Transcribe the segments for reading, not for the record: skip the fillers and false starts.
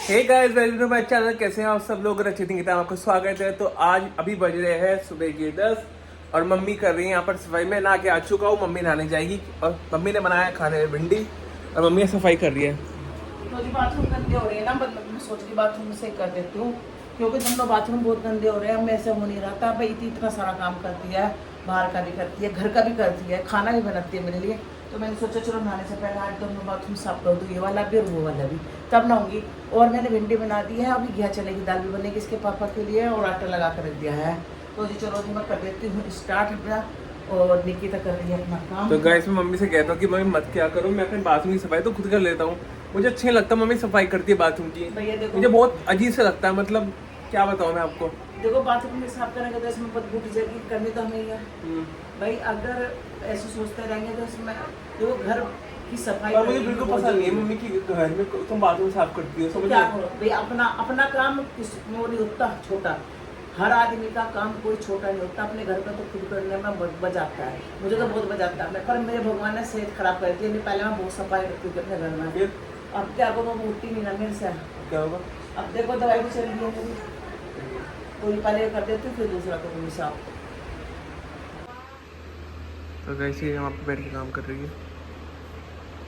Hey guys, welcome to my channel. कैसे हैं आप सब लोग? रचित गीता आपको स्वागत है। तो आज अभी बज रहे हैं सुबह के 10 और मम्मी कर रही है यहाँ पर सफाई। में नहा के आ चुका हूँ, मम्मी नहाने जाएगी और मम्मी ने बनाया खाने में भिंडी और मम्मी सफाई कर रही है। तो जी बाथरूम गंदे हो रहे हैं ना, मतलब मैं सोच रही बाथरूम से कर देती हूँ क्योंकि दोनों बाथरूम बहुत गंदे हो रहे हैं। मेरे से हो नहीं रहा था भाई, इतना सारा काम करती है, बाहर का भी करती है, घर का भी करती है, खाना भी बनाती है मेरे लिए। तो मैंने सोचा चलो नहाने से पहले आज दोनों बाथरूम साफ कर दूँ, ये वाला भी और वो वाला भी, तब नहाऊंगी। और मैंने भिंडी बना दी है, अभी घिया चने की दाल भी बनेगी इसके पापा के लिए और आटा लगा कर रख दिया है। तो जी चलो जी मैं कर देती हूँ स्टार्ट अपना, और निकिता कर रही है अपना काम। तो गाइस मैं मम्मी से कहता हूँ कि मम्मी मत क्या करो, मैं अपने बाथरूम की सफाई तो खुद कर लेता हूँ। मुझे अच्छा नहीं लगता मम्मी सफाई करती है बाथरूम की, भैया देखो, मुझे बहुत अजीब से लगता है। मतलब क्या बताऊँ मैं आपको। देखो बाथरूम में साफ करेंगे तो इसमें बदबू की जगह करनी तो हमें ही है भाई। अगर ऐसे सोचते रहेंगे तो इसमें देखो घर की सफाई और मुझे बिल्कुल पसंद नहीं है मम्मी की घर में तुम बाथरूम साफ करती हो। समझ क्या करो भाई, अपना अपना काम किस वो नहीं होता छोटा। हर आदमी का काम कोई छोटा नहीं होता, अपने घर का तो खुद करने में बजाता है। मुझे तो बहुत बजाता है, पर मेरे भगवान ने सेहत खराब कर दी है। पहले मैं बहुत सफाई रखती थी अपने घर में, फिर अब क्या करो मैं उठती नहीं ना मेरे से। क्या होगा? अब देखो दवाई भी चल रही है मेरी, तो ये पहले कर देती हूँ फिर दूसरा करूँगी साफ। तो कैसे वहाँ पे बैठ के काम कर रही है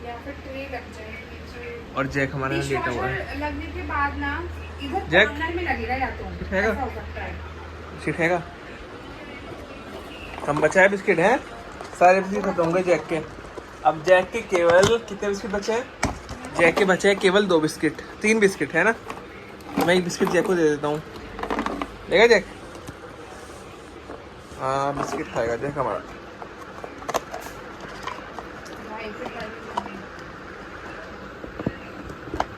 या फिर ट्रे लग जाएगी। और जैक हमारे यहाँ लेटा हुआ है। लगने के बाद ना इधर जैक? कॉर्नर में लगेगा या तो है ऐसा हो सकता है। बिस्किट हैगा? कम बचा है बिस्किट है, सारे बिस्किट खत्म होंगे जैक के। अब जैक के केवल कितने बिस्किट बचे हैं? जैक के बचे हैं केवल 2 बिस्किट, 3 बिस्किट है ना। तो मैं एक बिस्किट जैक को दे देता हूँ। लेगा जैक? हाँ बिस्किट खाएगा जैक हमारा।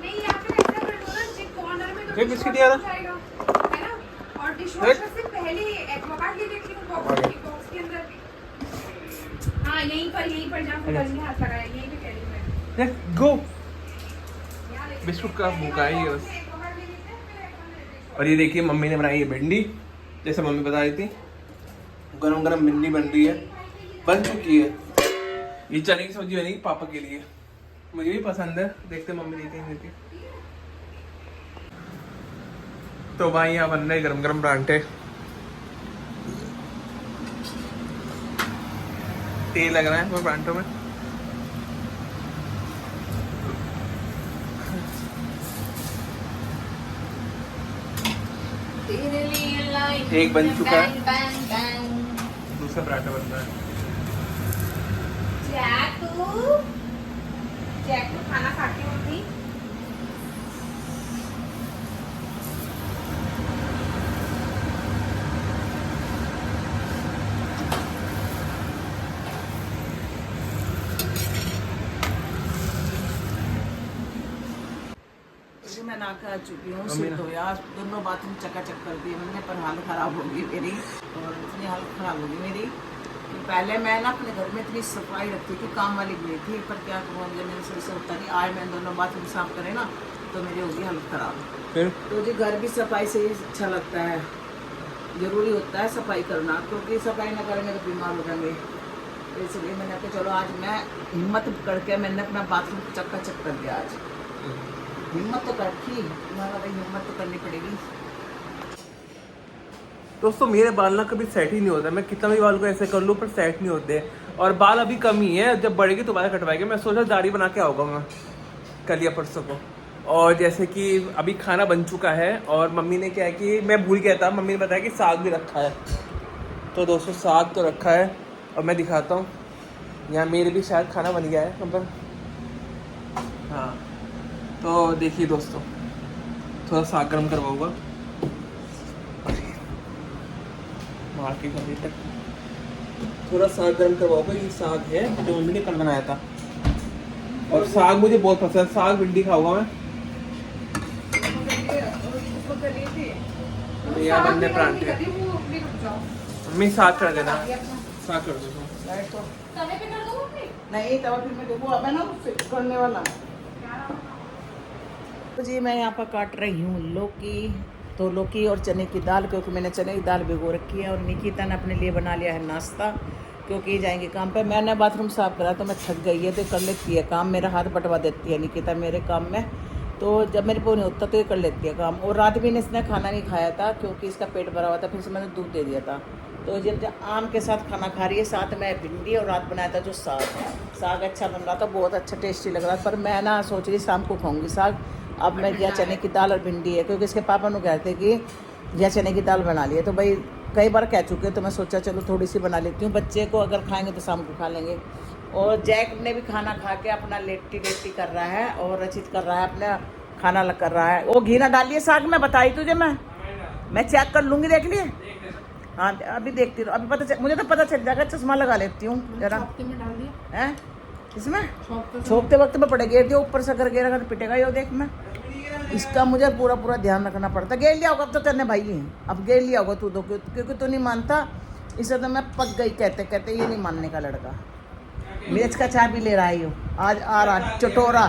नहीं या फिर ऐसा कर लो ना, जे कॉर्नर में तो ये बिस्किट यार जाएगा है ना। और डिशवॉशर से पहले एक्वागार्ड ले लेती हूँ बॉक्स के अंदर भी। हाँ यहीं पर जहाँ पे गली हाथ लगाया यहीं पे कह रही हूँ मैं। Let's go. बिस्कुट का भूखा है ये बस। एक्वागार्ड ले लेते हैं फिर एक्वागार्ड ले लेते हैं। और ये देखिए मम्मी ने बनाई है भिंडी, जैसे मम्मी बता रही थी। गरम गरम भिंडी बन रही है, बन चुकी है। ये चने की सब्जी बनेगी पापा के लिए, मुझे भी पसंद है। देखते मम्मी देती है देती। तो भाई यहाँ बन रहे गरम गरम परांठे। तेल लग रहा है इसमें परांठों में। एक बन चुका है, दूसरा पराठा बन रहा है। जैक तो खाना खाती होती। जी मैं नहा के आ चुकी हूँ, मम्मी सिर तो यार दोनों बाथरूम चकाचक कर दिए मैंने, पर हालत खराब होगी मेरी। और इतनी हालत खराब होगी मेरी कि पहले मैं ना अपने घर में इतनी सफाई रखती थी, काम वाली गई थी, पर क्या करूँ मेरे सही से होता नहीं। आज मैं दोनों बाथरूम साफ करे ना तो मेरी होगी हालत खराब। फिर तो जी घर भी सफाई से ही अच्छा लगता है, ज़रूरी होता है सफाई करना, क्योंकि सफाई ना करेंगे तो बीमार हो जाएंगे। तो इसलिए मैंने कहा चलो आज मैं हिम्मत करके मैंने अपना बाथरूम चकाचक कर दिया। आज हिम्मत तो करती, तुम्हारा भाई हिम्मत तो करनी पड़ेगी। दोस्तों मेरे बाल ना कभी सेट ही नहीं होता, मैं कितना भी बाल को ऐसे कर लूँ पर सेट नहीं होते। और बाल अभी कम ही है, जब बढ़ेगी दोबारा कटवाएंगे। मैं सोचा दाढ़ी बना के आऊँगा मैं कल या परसों को। और जैसे कि अभी खाना बन चुका है और मम्मी ने क्या है कि मैं भूल गया था, मम्मी ने बताया कि साग भी रखा है। तो दोस्तों साग तो रखा है और मैं दिखाता हूँ। यहाँ मेरे भी शायद खाना बन गया है मतलब। हाँ तो देखिए दोस्तों, थोड़ा साग गर्म करवाऊँगा मार के अभी तक। थोड़ा साग गर्म करवाऊँगा। ये साग है जो मम्मी ने कल बनाया था और साग मुझे बहुत पसंद है। साग भिंडी खाऊंगा मैं। यहाँ बनने परांठे। मम्मी साग कर देना, साग कर दो। तवे पे कर दो अपने। नहीं तवा फिर मैं देखो अब है ना करने वाला। तो जी मैं यहाँ पर काट रही हूँ लौकी, तो लौकी और चने की दाल, क्योंकि मैंने चने की दाल भिगो रखी है। और निकिता ने अपने लिए बना लिया है नाश्ता, क्योंकि जाएंगे काम पे। मैंने बाथरूम साफ करा तो मैं थक गई है, तो कर लेती है काम, मेरा हाथ बटवा देती है निकिता मेरे काम में। तो जब मेरे को नहीं होता तो ये कर लेती है काम। और रात भी इसने खाना नहीं खाया था क्योंकि इसका पेट भरा हुआ था, फिर से मैंने दूध दे दिया था। तो जब आम के साथ खाना खा रही है, साथ में भिंडी, और रात बनाया था जो साग अच्छा बन रहा था, बहुत अच्छा टेस्टी लग रहा था। पर मैं ना सोच रही शाम को खाऊंगी साग। अब मैं या चने की दाल और भिंडी है, क्योंकि इसके पापा ने कहते कि या चने की दाल बना लिए, तो भाई कई बार कह चुके, तो मैं सोचा चलो थोड़ी सी बना लेती हूँ। बच्चे को अगर खाएंगे तो शाम को खा लेंगे। और जैक ने भी खाना खा के अपना लेटी कर रहा है, और रचित कर रहा है अपना खाना कर रहा है। वो घी ना डालिए साग में, बताई तुझे मैं चेक कर लूँगी, देख लिए। हाँ अभी देखती रहो, अभी मुझे तो पता चल जाएगा। चश्मा लगा लेती हूँ जरा। में डाल दिया हैं इसमें छोपते वक्त में पड़े गिर दिया, ऊपर से अगर गिरेगा तो पिटेगा। यो देख, मैं इसका मुझे पूरा ध्यान रखना पड़ता। गेर लिया होगा अब तो तेरे भाई है, अब गेर लिया होगा तू तो, क्योंकि तू नहीं मानता। इसे तो मैं पक गई कहते ये नहीं मानने का लड़का। मिर्च का चाय भी ले रहा है यो, आज आ रहा चटोरा।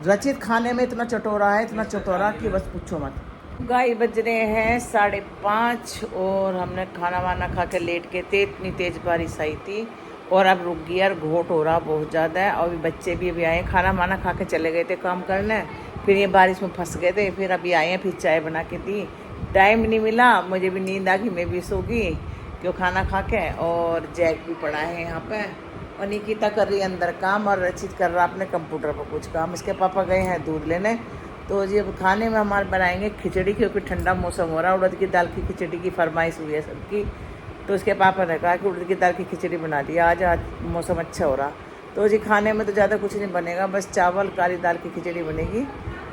रचित खाने में इतना चटोरा है, इतना चटोरा कि बस पूछो मत। गाय बज रहे हैं 5:30 और हमने खाना वाना खा के लेट के थे। इतनी तेज़ बारिश आई थी और अब रुक गया, और घोट हो रहा बहुत ज़्यादा है। और बच्चे भी अभी आए, खाना वाना खा के चले गए थे काम करने, फिर ये बारिश में फंस गए थे। फिर अभी आए हैं, फिर चाय बना के दी। टाइम नहीं मिला, मुझे भी नींद आ गई, मैं भी सो गई क्यों खाना खा के। और जैक भी पड़ा है यहाँ पे, और निकिता कर रही है अंदर काम, और रचित कर रहा अपने कंप्यूटर पर कुछ काम। इसके पापा गए हैं दूध लेने। तो जी अब खाने में हमारे बनाएंगे खिचड़ी, क्योंकि ठंडा मौसम हो रहा है। उड़द की दाल की खिचड़ी की फरमाइश हुई है सबकी, तो उसके पापा ने कहा कि उड़द की दाल की खिचड़ी बना दी। आज मौसम अच्छा हो रहा, तो जी खाने में तो ज़्यादा कुछ नहीं बनेगा, बस चावल काली दाल की खिचड़ी बनेगी।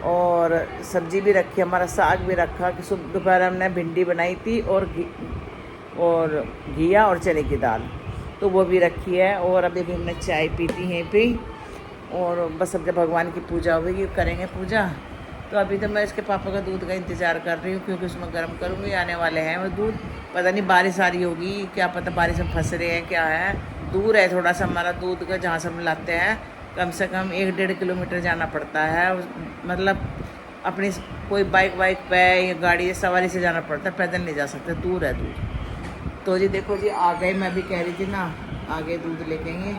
और सब्जी भी रखी, हमारा साग भी रखा कि सुबह दोपहर हमने भिंडी बनाई थी, और घिया और चने की दाल, तो वो भी रखी है। और अभी हमने चाय पी थी यहीं पे। और बस अब जब भगवान की पूजा होगी करेंगे पूजा। तो अभी तो मैं इसके पापा का दूध का इंतज़ार कर रही हूँ, क्योंकि उसमें गर्म करूँगी। आने वाले हैं वो दूध, पता नहीं बारिश आ रही होगी, क्या पता बारिश में फंस रहे हैं क्या है। दूर है थोड़ा सा हमारा दूध का, जहाँ से हम लाते हैं कम से कम 1-1.5 किलोमीटर जाना पड़ता है। मतलब अपनी कोई बाइक पे या गाड़ी या सवारी से जाना पड़ता है, पैदल नहीं जा सकते, दूर है दूध। तो जी देखो जी आ गए, मैं भी कह रही थी ना आगे दूध लेके ये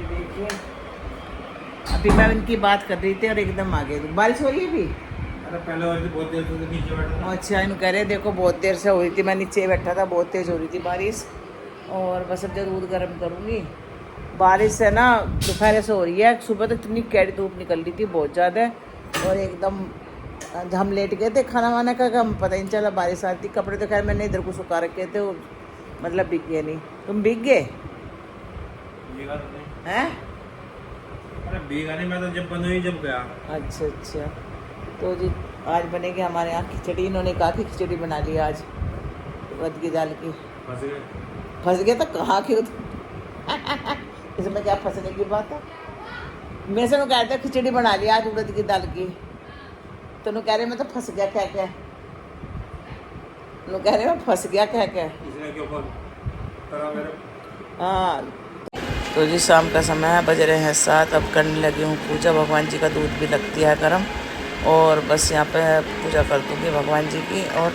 देखिए। अभी मैं इनकी बात कर रही थी और एकदम आ गए। बारिश हो रही है अभी? अरे पहले हो रही थी, बहुत देर से नीचे बैठा। अच्छा इन्हों कह रहे देखो बहुत देर से हो रही थी, मैं नीचे बैठा था, बहुत तेज़ हो रही थी बारिश। और बस अब दूध गर्म करूँगी। बारिश है ना दोपहर से हो रही है, सुबह तो इतनी कैडी धूप निकल रही थी बहुत ज़्यादा, और एकदम हम लेट गए थे खाना वाना का, हम पता ही नहीं चला बारिश आती। कपड़े तो खैर मैंने इधर को सुखा रखे थे, वो मतलब भीग गए नहीं। तुम भीग गए हैं? अरे भीगा नहीं, मैं तो जब बंद हुई जब गया। अच्छा तो जी आज बनेगी हमारे यहाँ खिचड़ी। इन्होंने कहा कि खिचड़ी बना ली आज उड़द की दाल की। फंस गए तो कहा क्यों इसमें क्या फंसने की बात है। मैं से कहते हैं खिचड़ी बना ली आज उड़द की दाल की, तो कह रहे मैं तो फंस गया क्या कह रहे मैं फंस गया क्या। हाँ तो जी शाम का समय है, बज रहे हैं 7। अब करने लगी हूँ पूजा। भगवान जी का दूध भी लगती है गर्म, और बस यहाँ पे पूजा कर दूँगी भगवान जी की। और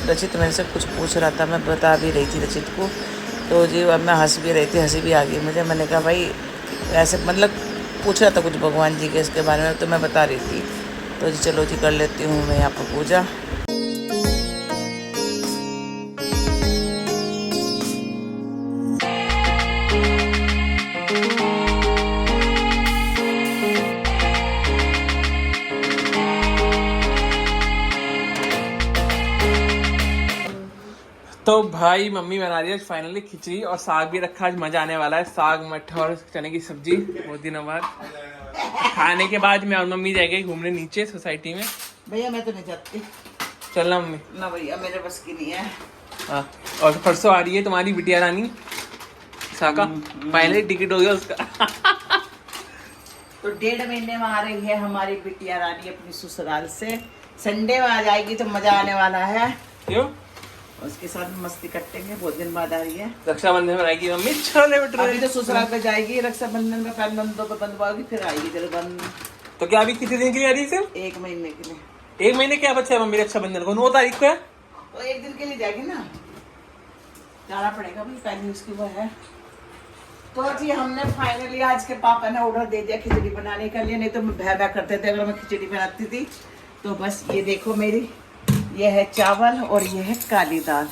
रचित मेरे से कुछ पूछ रहा था, मैं बता भी रही थी रचित को। तो जी अब मैं हंस भी रही थी, हंसी भी आ गई मुझे। मैंने कहा भाई ऐसे मतलब पूछ रहा था कुछ भगवान जी के इसके बारे में, तो मैं बता रही थी। तो जी चलो जी कर लेती हूँ मैं यहाँ पर पूजा। तो भाई मम्मी बना रही है फाइनली खिचड़ी, और साग भी रखा, आज मजा आने वाला है। साग मट्ठा और चने की सब्जी बहुत दिनों बाद। खाने के बाद मैं और मम्मी जाएंगे घूमने नीचे सोसाइटी में। भैया मैं तो नहीं जाती, चलना मम्मी? ना भैया मेरे बस की नहीं है। हाँ और परसों आ रही है तुम्हारी बिटिया रानी साका, फाइनली टिकट हो गया उसका। तो 1.5 महीने में आ रही है हमारी बिटिया रानी अपनी ससुराल से। संडे में आ जाएगी तो मजा आने वाला है। क्यों? उसके साथ मस्ती कटेंगे, बहुत दिन बाद आ रही है। रक्षाबंधन में आएगी मम्मी, छोले भटूरे। अभी तो ससुराल पे जाएगी, रक्षाबंधन में पहले बंदों पे बंधवाएगी, फिर आएगी जब बंद। तो क्या अभी कितने दिन के लिए आ रही है? सिर्फ 1 महीने के लिए। 1 महीने क्या बच्चा है मम्मी? रक्षाबंधन को 9 तारीख को है, तो 1 दिन के लिए जाएगी ना, जाना पड़ेगा भाई, पहले उसकी वो है। तो जी हमने फाइनली आज के पापा ने ऑर्डर दे दिया खिचड़ी बनाने के लिए, नहीं तो मैं भय करते थे अगर मैं खिचड़ी बनाती थी। तो बस ये देखो मेरी, ये है चावल और ये है काली दाल।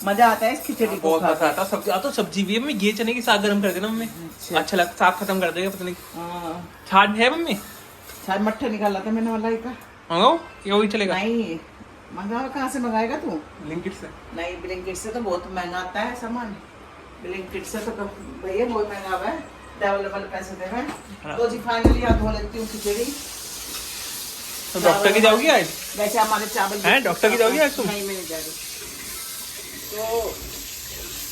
मजा आता है इस खिचड़ी को बहुत मजा आता है। सब्जी तो सब्जी भी है मम्मी, ये चने की साग गरम कर देना मम्मी, अच्छा लगता, साग खत्म कर देगा पता नहीं। छाछ है मम्मी? छाछ मट्ठा निकाला था मैंने मलाई का। मंगाओ ये वही चलेगा? नहीं मंगाओ, कहाँ से मंगाएगा तू? ब्लिंकिट से। नहीं ब्लिंकिट से तो बहुत महंगा आता है सामान, ब्लिंकिट से तो भैया बहुत महंगा है, डबल पैसे दे रहे हैं। तो जी फाइनली हाथ धो लेती हूँ खिचड़ी। तो डॉक्टर की जाओगी आज? वैसे हमारे चावल हैं डॉक्टर की जाओगी आज तुम? नहीं मैं नहीं जा रही। तो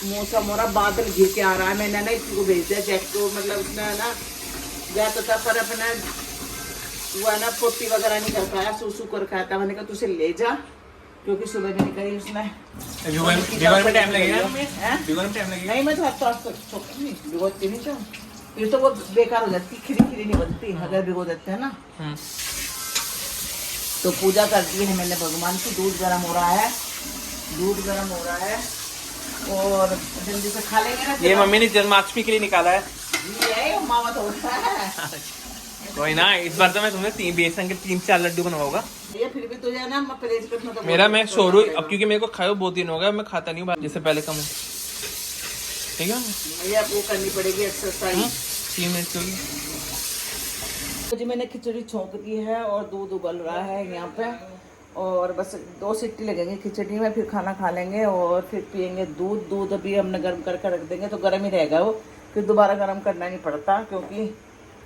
मौसम हो रहा, बादल घिर के आ रहा है। मैंने ना इसी को भेज दिया जैक को, मतलब उसने ना जाता था पर अपना हुआ ना पोटी वगैरह नहीं कर पाया, सूसू कर खाया था। मैंने कहा तुझे ले जा, क्योंकि सुबह भी नहीं करी उसने। भिगोने में टाइम लगेगा? भिगोने में टाइम लगेगा? नहीं मैं तो नहीं भिगोती नहीं तो फिर तो वो बेकार हो जाती, खिरी खिरी नहीं बनती अगर भिगो देते हैं ना। तो पूजा कर दी है मैंने भगवान की। दूध गर्म हो रहा है, दूध गर्म हो रहा है और जल्दी से खा लेंगे ना। ये मम्मी ने जन्माष्टमी के लिए निकाला है। ये मावा तो होता है। कोई ना, इस बार तो मैं तुम्हें बेसन के 3-4 लड्डू बनवाऊंगा। ये फिर भी तुझे ना परहेज करना तो मेरा मैं शुरू, अब क्योंकि मेरे को खाए बहुत दिन हो गया, मैं खाता नहीं हूँ जिससे पहले कम हो। ठीक है भैया वो करनी पड़ेगी एक्सरसाइज। 3 मिनट होगी। तो जी मैंने खिचड़ी छोंक दी है और दूध उबल रहा है यहाँ पे, और बस 2 सीटी लगेंगी खिचड़ी में, फिर खाना खा लेंगे और फिर पियेंगे दूध। दूध अभी हमने गर्म करके रख देंगे तो गर्म ही रहेगा वो, फिर दोबारा गर्म करना नहीं पड़ता, क्योंकि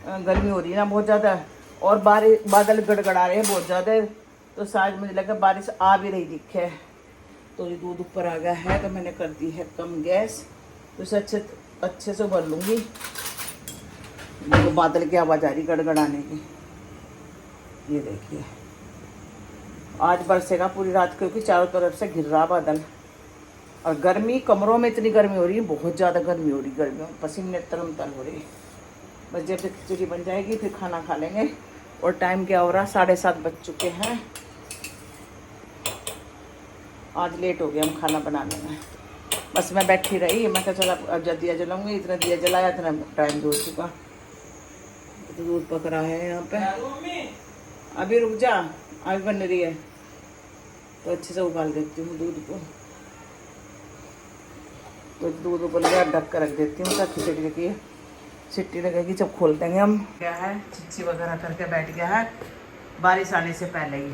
गर्मी हो रही है ना बहुत ज़्यादा, और बादल गड़गड़ा रहे हैं बहुत ज़्यादा। तो शायद मुझे लगा बारिश आ भी रही दिखे। तो ये दूध ऊपर आ गया है तो मैंने कर दी है कम गैस, तो इसे अच्छे से उबल लूँगी। तो बादल की आवाज़ आ रही गड़गड़ाने की, ये देखिए। आज बरसेगा पूरी रात, क्योंकि चारों तरफ से घिर रहा बादल। और गर्मी, कमरों में इतनी गर्मी हो रही है, बहुत ज़्यादा गर्मी हो रही है, गर्मियों में पसीने तरम हो रही है। बस जब तक खिचड़ी बन जाएगी फिर खाना खा लेंगे। और टाइम क्या हो रहा, 7:30 बज चुके हैं। आज लेट हो गया हम खाना बनाने में। बस मैं बैठी रही, मैं कहा चला अब जब दिया जलाऊंगी, इतना दिया जलाया इतना टाइम हो चुका। तो दूध पक रहा है यहाँ पे, अभी रुक जा, अभी बन रही है तो अच्छे से उबाल देती हूँ दूध को। तो दूध उबल गया, ढक कर रख देती हूँ ताकि खिचड़ी की सीटी लगेगी जब खोल देंगे हम। क्या है चिच्ची वगैरह करके बैठ गया है बारिश आने से पहले ही,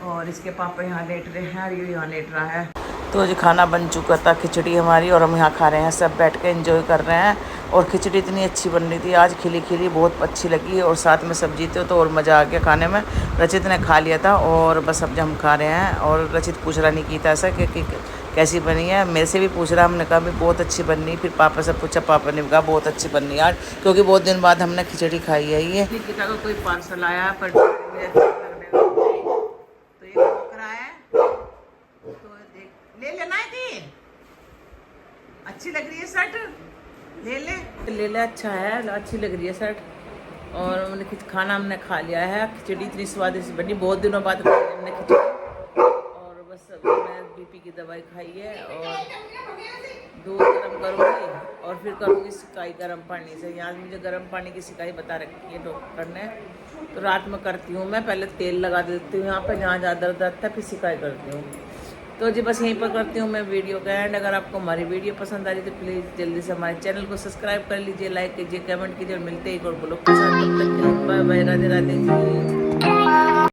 और इसके पापा यहाँ लेट रहे हैं और ये यहाँ लेट रहा है। तो जी खाना बन चुका था खिचड़ी हमारी, और हम यहाँ खा रहे हैं, सब बैठ के एंजॉय कर रहे हैं। और खिचड़ी इतनी अच्छी बन रही थी आज, खिली खिली बहुत अच्छी लगी, और साथ में सब्जी थी तो और मज़ा आ गया खाने में। रचित ने खा लिया था और बस अब हम खा रहे हैं। और रचित पूछ रहा नहीं की था ऐसा कि कैसी बनी है, मेरे से भी पूछ रहा, हमने कहा भी बहुत अच्छी बननी। फिर पापा से पूछा, पापा ने कहा बहुत अच्छी बननी यार, क्योंकि बहुत दिन बाद हमने खिचड़ी खाई है। ये निकिता का कोई पार्सल आया पर तो ये भौंक रहा है, तो देख ले लेना है थी। अच्छी लग रही है शर्ट, ले ले अच्छा है, अच्छी लग रही है शर्ट। और हमने खाना हमने खा लिया है। खिचड़ी इतनी स्वादिष्ट बनी, बहुत दिनों बाद हमने खिचड़ी। और बस मैं बीपी की दवाई खाई है और दूध गर्म करूँगी और फिर करूँगी सिकाई गर्म पानी से। यहाँ मुझे गर्म पानी की सिकाई बता रखी है डॉक्टर ने, तो रात में करती हूँ मैं। पहले तेल लगा देती हूँ यहाँ पर जहाँ ज़्यादा दर्द आता है, फिर सिकाई करती हूँ। तो जी बस यहीं पर करती हूँ मैं वीडियो का एंड। अगर आपको हमारी वीडियो पसंद आ रही तो प्लीज़ जल्दी से हमारे चैनल को सब्सक्राइब कर लीजिए, लाइक कीजिए, कमेंट कीजिए, और मिलते ही एक और ब्लॉग के साथ। तब तक के लिए बाय बाय, राधे राधे।